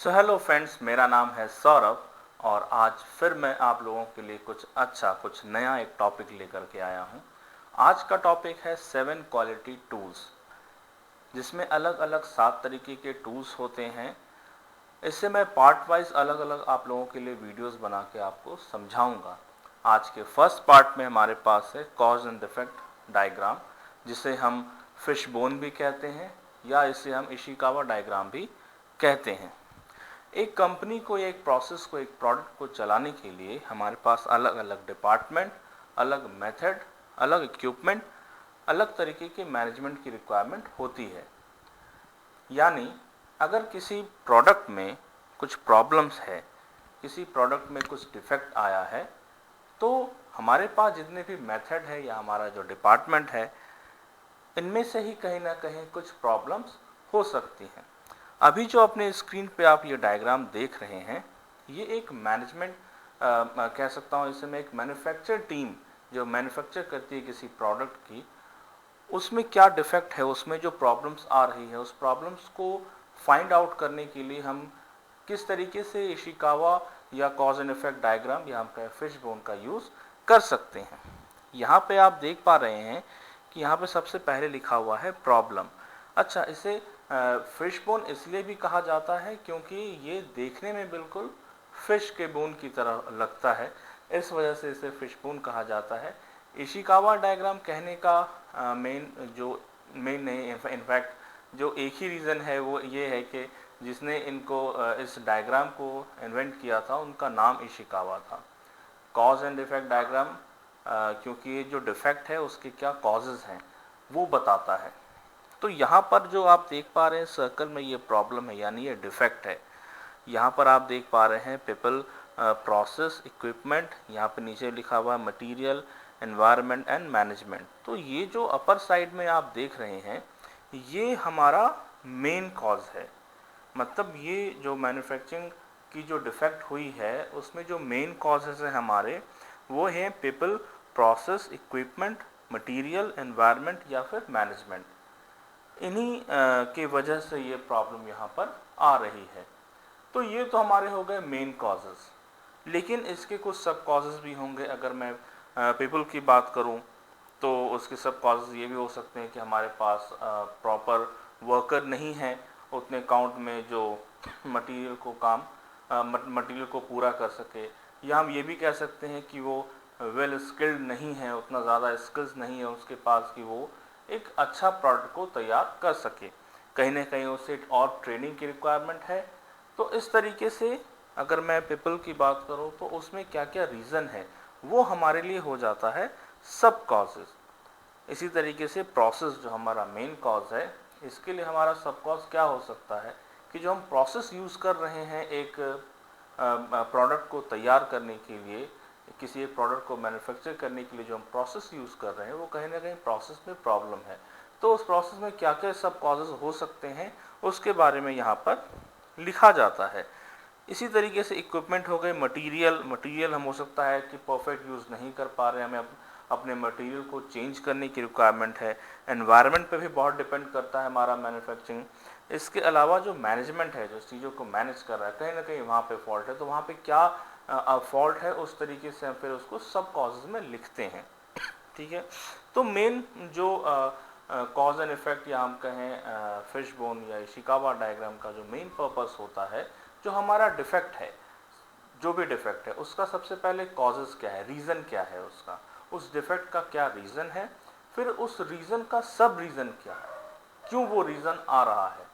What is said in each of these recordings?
Hello friends, मेरा नाम है सौरभ और आज फिर मैं आप लोगों के लिए कुछ नया एक टॉपिक लेकर के आया हूं। आज का टॉपिक है 7 क्वालिटी टूल्स, जिसमें अलग अलग 7 तरीके के टूल्स होते हैं। इससे मैं पार्ट वाइज अलग अलग आप लोगों के लिए वीडियोस बना के आपको समझाऊंगा। आज के फर्स्ट पार्ट में हमारे पास है कॉज एंड इफेक्ट डायग्राम, जिसे हम फिश बोन भी कहते हैं या इसे हम इशिकावा डायग्राम भी कहते हैं। एक कंपनी को या एक प्रोसेस को, एक प्रोडक्ट को चलाने के लिए हमारे पास अलग अलग डिपार्टमेंट, अलग मेथड, अलग इक्विपमेंट, अलग तरीके के मैनेजमेंट की रिक्वायरमेंट होती है। यानी अगर किसी प्रोडक्ट में कुछ प्रॉब्लम्स है, किसी प्रोडक्ट में कुछ डिफेक्ट आया है, तो हमारे पास जितने भी मेथड है या हमारा जो डिपार्टमेंट है, इनमें से ही कहीं ना कहीं कुछ प्रॉब्लम्स हो सकती हैं। अभी जो अपने स्क्रीन पे आप ये डायग्राम देख रहे हैं, ये एक मैनेजमेंट कह सकता हूँ, इसे मैं एक मैन्युफैक्चर टीम जो मैन्युफैक्चर करती है किसी प्रोडक्ट की, उसमें क्या डिफेक्ट है, उसमें जो प्रॉब्लम्स आ रही है, उस प्रॉब्लम्स को फाइंड आउट करने के लिए हम किस तरीके से इशिकावा या कॉज एंड इफेक्ट डायग्राम या हम फिश बोन का यूज़ कर सकते हैं। यहाँ पे आप देख पा रहे हैं कि यहाँ पे सबसे पहले लिखा हुआ है प्रॉब्लम। अच्छा, इसे फिश बोन इसलिए भी कहा जाता है क्योंकि ये देखने में बिल्कुल फिश के बोन की तरह लगता है, इस वजह से इसे फिश बोन कहा जाता है। इशिकावा डायग्राम कहने का मेन नहीं, इनफैक्ट जो एक ही रीज़न है वो ये है कि जिसने इस डायग्राम को इन्वेंट किया था, उनका नाम इशिकावा था। कॉज एंड इफेक्ट डायग्राम क्योंकि ये जो डिफेक्ट है उसके क्या कॉजेज़ हैं वो बताता है। तो यहाँ पर जो आप देख पा रहे हैं सर्कल में, ये प्रॉब्लम है यानी ये डिफेक्ट है। यहाँ पर आप देख पा रहे हैं पीपल, प्रोसेस, इक्विपमेंट, यहाँ पे नीचे लिखा हुआ है मटेरियल, एनवायरनमेंट एंड मैनेजमेंट। तो ये जो अपर साइड में आप देख रहे हैं, ये हमारा मेन कॉज है। मतलब ये जो मैन्युफैक्चरिंग की जो डिफेक्ट हुई है, उसमें जो मेन कॉजेज हैं हमारे, वो हैं people, process, equipment, material, environment या फिर मैनेजमेंट। इन्हीं की वजह से ये प्रॉब्लम यहाँ पर आ रही है। तो ये तो हमारे हो गए मेन कॉजेज़, लेकिन इसके कुछ सब कॉजेज़ भी होंगे। अगर मैं पीपल की बात करूँ तो उसके सब कॉजेज़ ये भी हो सकते हैं कि हमारे पास प्रॉपर वर्कर नहीं है उतने काउंट में जो मटेरियल को पूरा कर सके, या हम ये भी कह सकते हैं कि वो वेल स्किल्ड नहीं है, उतना ज़्यादा स्किल्स नहीं है उसके पास कि वो एक अच्छा प्रोडक्ट को तैयार कर सके। कहीं ना कहीं उसे और ट्रेनिंग की रिक्वायरमेंट है। तो इस तरीके से अगर मैं पीपल की बात करूं तो उसमें क्या क्या रीज़न है वो हमारे लिए हो जाता है सब कॉजेज़। इसी तरीके से प्रोसेस जो हमारा मेन कॉज है, इसके लिए हमारा सब कॉज क्या हो सकता है कि जो हम प्रोसेस यूज़ कर रहे हैं एक प्रोडक्ट को तैयार करने के लिए, किसी एक प्रोडक्ट को मैन्युफैक्चर करने के लिए जो हम प्रोसेस यूज़ कर रहे हैं, वो कहीं ना कहीं प्रोसेस में प्रॉब्लम है। तो उस प्रोसेस में क्या क्या सब कॉजेज़ हो सकते हैं उसके बारे में यहाँ पर लिखा जाता है। इसी तरीके से इक्विपमेंट हो गए, मटेरियल हम हो सकता है कि परफेक्ट यूज़ नहीं कर पा रहे हैं, हमें अपने मटेरियल को चेंज करने की रिक्वायरमेंट है। एनवायरनमेंट पे भी बहुत डिपेंड करता है हमारा मैन्युफैक्चरिंग। इसके अलावा जो मैनेजमेंट है, जो चीज़ों को मैनेज कर रहा है, कहीं ना कहीं वहाँ पे फॉल्ट है, तो वहाँ पे क्या फॉल्ट है, उस तरीके से हम फिर उसको सब कॉजेज़ में लिखते हैं। ठीक है। तो मेन जो कॉज एंड इफेक्ट या हम कहें फिश बोन या इशिकावा डायग्राम का जो मेन पर्पस होता है, जो हमारा डिफेक्ट है, जो भी डिफेक्ट है उसका सबसे पहले कॉजेज़ क्या है, रीज़न क्या है उसका, उस डिफेक्ट का क्या रीज़न है, फिर उस रीज़न का सब रीज़न क्या है, क्यों वो रीज़न आ रहा है।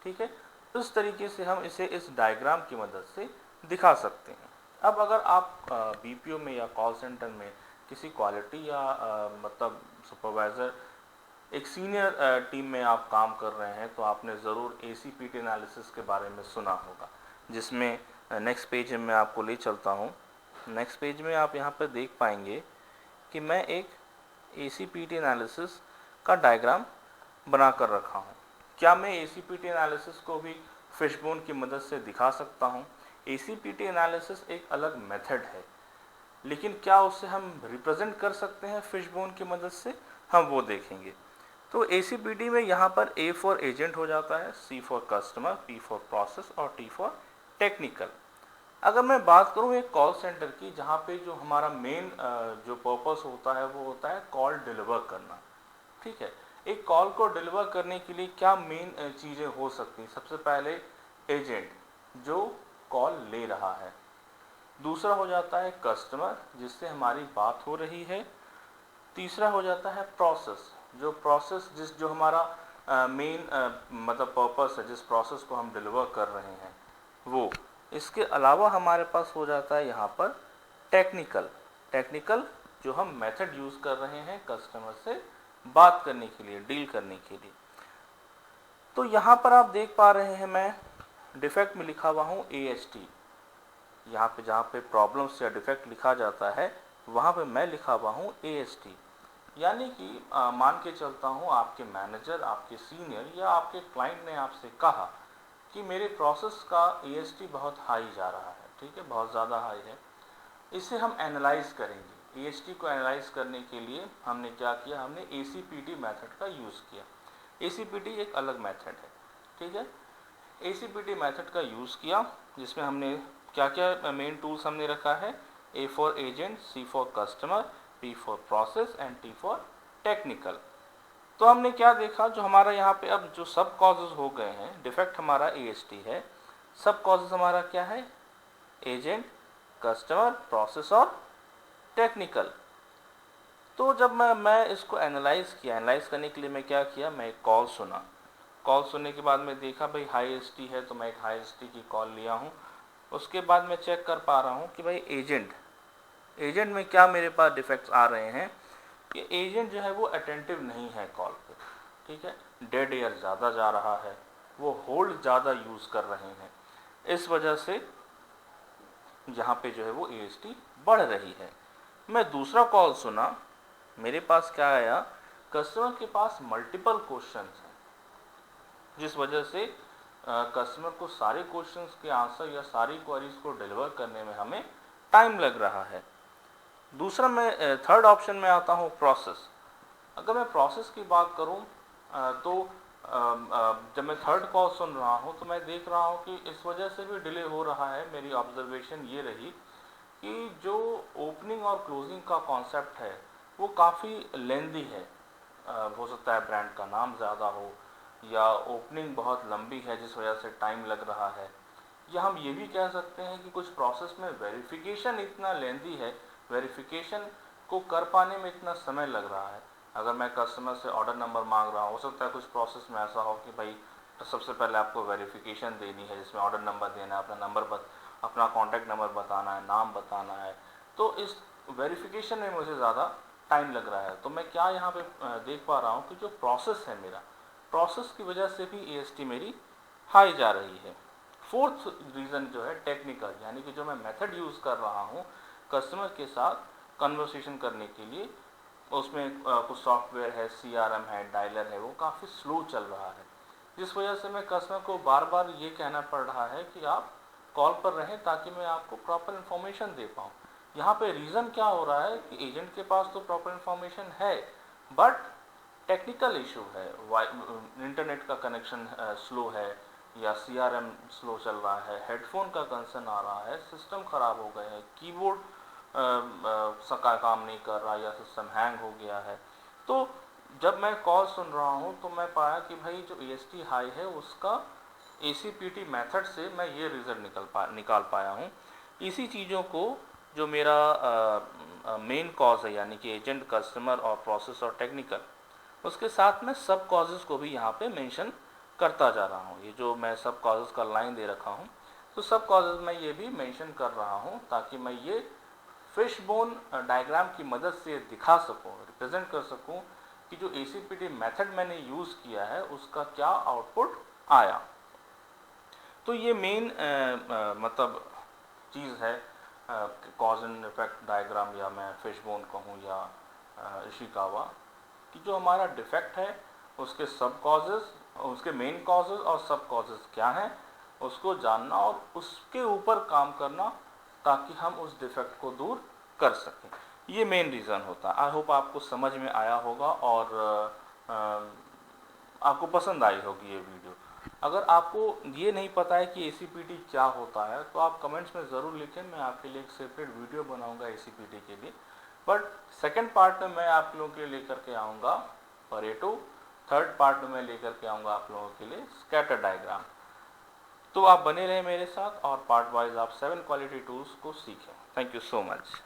ठीक है। इस तरीके से हम इसे इस डायग्राम की मदद से दिखा सकते हैं। अब अगर आप बीपीओ में या कॉल सेंटर में किसी क्वालिटी या मतलब सुपरवाइज़र, एक सीनियर टीम में आप काम कर रहे हैं, तो आपने ज़रूर एसीपीटी एनालिसिस के बारे में सुना होगा, जिसमें नेक्स्ट पेज में मैं आपको ले चलता हूँ। नेक्स्ट पेज में आप यहाँ पर देख पाएंगे कि मैं एक एसीपीटी एनालिसिस का डायग्राम बना कर रखा हूँ। क्या मैं एसीपीटी एनालिसिस को भी फिशबोन की मदद से दिखा सकता हूँ? एसीपीटी एनालिसिस एक अलग मेथड है, लेकिन क्या उससे हम रिप्रेजेंट कर सकते हैं फिशबोन की मदद से, हम वो देखेंगे। तो एसीपीटी में यहाँ पर ए फॉर एजेंट हो जाता है, C for customer, P for process और टी फॉर टेक्निकल। अगर मैं बात करूं एक कॉल सेंटर की, जहां पे जो हमारा मेन जो पर्पस होता है वो होता है कॉल डिलीवर करना। ठीक है, एक कॉल को डिलीवर करने के लिए क्या मेन चीज़ें हो सकती हैं? सबसे पहले एजेंट जो कॉल ले रहा है, दूसरा हो जाता है कस्टमर जिससे हमारी बात हो रही है, तीसरा हो जाता है प्रोसेस, जो हमारा मेन मतलब पर्पस है, जिस प्रोसेस को हम डिलीवर कर रहे हैं वो। इसके अलावा हमारे पास हो जाता है यहाँ पर टेक्निकल जो हम मेथड यूज़ कर रहे हैं कस्टमर से बात करने के लिए, डील करने के लिए। तो यहाँ पर आप देख पा रहे हैं मैं डिफेक्ट में लिखा हुआ हूँ AST। यहाँ पे जहाँ पे प्रॉब्लम्स या डिफेक्ट लिखा जाता है वहाँ पे मैं लिखा हुआ हूँ AST। यानी कि मान के चलता हूँ आपके मैनेजर, आपके सीनियर या आपके क्लाइंट ने आपसे कहा कि मेरे प्रोसेस का AST बहुत हाई जा रहा है, ठीक है, बहुत ज़्यादा हाई है, इसे हम एनालाइज करेंगे। AST को एनालाइज करने के लिए हमने क्या किया, हमने ACPT मेथड का यूज़ किया। ACPT एक अलग मेथड है, ठीक है। ACPT मेथड का यूज़ किया जिसमें हमने क्या क्या मेन टूल्स हमने रखा है, A for agent, C for customer, P for process and T for technical. तो हमने क्या देखा, जो हमारा यहाँ पे अब जो सब कॉजेज हो गए हैं, डिफेक्ट हमारा AST है, सब कॉजेज हमारा क्या है, एजेंट, कस्टमर, प्रोसेस और टेक्निकल। तो जब मैं इसको एनालाइज करने के लिए मैं क्या किया, मैं एक कॉल सुना। कॉल सुनने के बाद मैं देखा भाई हाई AST है, तो मैं एक हाई AST की कॉल लिया हूँ। उसके बाद मैं चेक कर पा रहा हूँ कि भाई एजेंट में क्या मेरे पास डिफेक्ट्स आ रहे हैं कि एजेंट जो है वो अटेंटिव नहीं है कॉल पे, ठीक है, डेड एयर ज़्यादा जा रहा है, वो होल्ड ज़्यादा यूज़ कर रहे हैं, इस वजह से यहाँ पे जो है वो AST बढ़ रही है। मैं दूसरा कॉल सुना, मेरे पास क्या आया, कस्टमर के पास मल्टीपल क्वेश्चंस हैं, जिस वजह से कस्टमर को सारे क्वेश्चंस के आंसर या सारी क्वेरीज को डिलीवर करने में हमें टाइम लग रहा है। दूसरा मैं थर्ड ऑप्शन में आता हूँ प्रोसेस। अगर मैं प्रोसेस की बात करूँ तो जब मैं थर्ड कॉल सुन रहा हूँ तो मैं देख रहा हूँ कि इस वजह से भी डिले हो रहा है। मेरी ऑब्जर्वेशन ये रही कि जो ओपनिंग और क्लोजिंग का कॉन्सेप्ट है वो काफ़ी लेंदी है। हो सकता है ब्रांड का नाम ज़्यादा हो या ओपनिंग बहुत लंबी है जिस वजह से टाइम लग रहा है, या हम ये भी कह सकते हैं कि कुछ प्रोसेस में वेरिफिकेशन इतना लेंदी है, वेरिफिकेशन को कर पाने में इतना समय लग रहा है। अगर मैं कस्टमर से ऑर्डर नंबर मांग रहा हूँ, हो सकता है कुछ प्रोसेस में ऐसा हो कि भाई तो सबसे पहले आपको वेरिफिकेशन देनी है जिसमें ऑर्डर नंबर देना है, अपना कॉन्टैक्ट नंबर बताना है, नाम बताना है। तो इस वेरिफिकेशन में मुझे ज़्यादा टाइम लग रहा है। तो मैं क्या यहाँ पे देख पा रहा हूँ कि जो प्रोसेस है मेरा, प्रोसेस की वजह से भी AST मेरी हाई जा रही है। फोर्थ रीज़न जो है टेक्निकल, यानी कि जो मैं मेथड यूज़ कर रहा हूँ कस्टमर के साथ कन्वर्सेशन करने के लिए, उसमें कुछ सॉफ्टवेयर है, CRM है, डायलर है, वो काफ़ी स्लो चल रहा है, जिस वजह से मैं कस्टमर को बार बार ये कहना पड़ रहा है कि आप कॉल पर रहें ताकि मैं आपको प्रॉपर इन्फॉर्मेशन दे पाऊँ। यहाँ पे रीज़न क्या हो रहा है कि एजेंट के पास तो प्रॉपर इन्फॉर्मेशन है बट टेक्निकल इशू है, इंटरनेट का कनेक्शन स्लो है या CRM स्लो चल रहा है, हेडफोन का कंसर्न आ रहा है, सिस्टम ख़राब हो गए हैं, कीबोर्ड सका काम नहीं कर रहा या सिस्टम हैंग हो गया है। तो जब मैं कॉल सुन रहा हूँ तो मैं पाया कि भाई जो AST हाई है उसका ACPT मेथड से मैं ये रिज़ल्ट निकाल पाया हूँ। इसी चीज़ों को जो मेरा मेन कॉज है, यानी कि एजेंट, कस्टमर और प्रोसेस और टेक्निकल, उसके साथ मैं सब कॉजेज़ को भी यहाँ पे मेंशन करता जा रहा हूँ। ये जो मैं सब कॉजेज़ का लाइन दे रखा हूँ, तो सब कॉजेज़ मैं ये भी मेंशन कर रहा हूँ ताकि मैं ये फिश बोन डायग्राम की मदद से दिखा सकूँ, रिप्रेजेंट कर सकूँ कि जो ACPT मेथड मैंने यूज़ किया है उसका क्या आउटपुट आया। तो ये मेन मतलब चीज़ है कॉज एंड इफेक्ट डायग्राम, या मैं फिश बोन कहूँ या इशिकावा, कि जो हमारा डिफेक्ट है उसके सब कॉजेज़, उसके मेन कॉजेज़ और सब कॉजेज़ क्या हैं उसको जानना और उसके ऊपर काम करना ताकि हम उस डिफेक्ट को दूर कर सकें। ये मेन रीज़न होता है। आई होप आपको समझ में आया होगा और आपको पसंद आई होगी ये वीडियो। अगर आपको ये नहीं पता है कि ACPT क्या होता है तो आप कमेंट्स में ज़रूर लिखें, मैं आपके लिए एक सेपरेट वीडियो बनाऊंगा ACPT के लिए। बट सेकंड पार्ट में मैं आप लोगों के लिए लेकर के आऊँगा परेटो, थर्ड पार्ट में मैं लेकर के आऊँगा आप लोगों के लिए स्कैटर डायग्राम। तो आप बने रहें मेरे साथ और पार्ट वाइज आप 7 क्वालिटी टूल्स को सीखें। Thank you so much.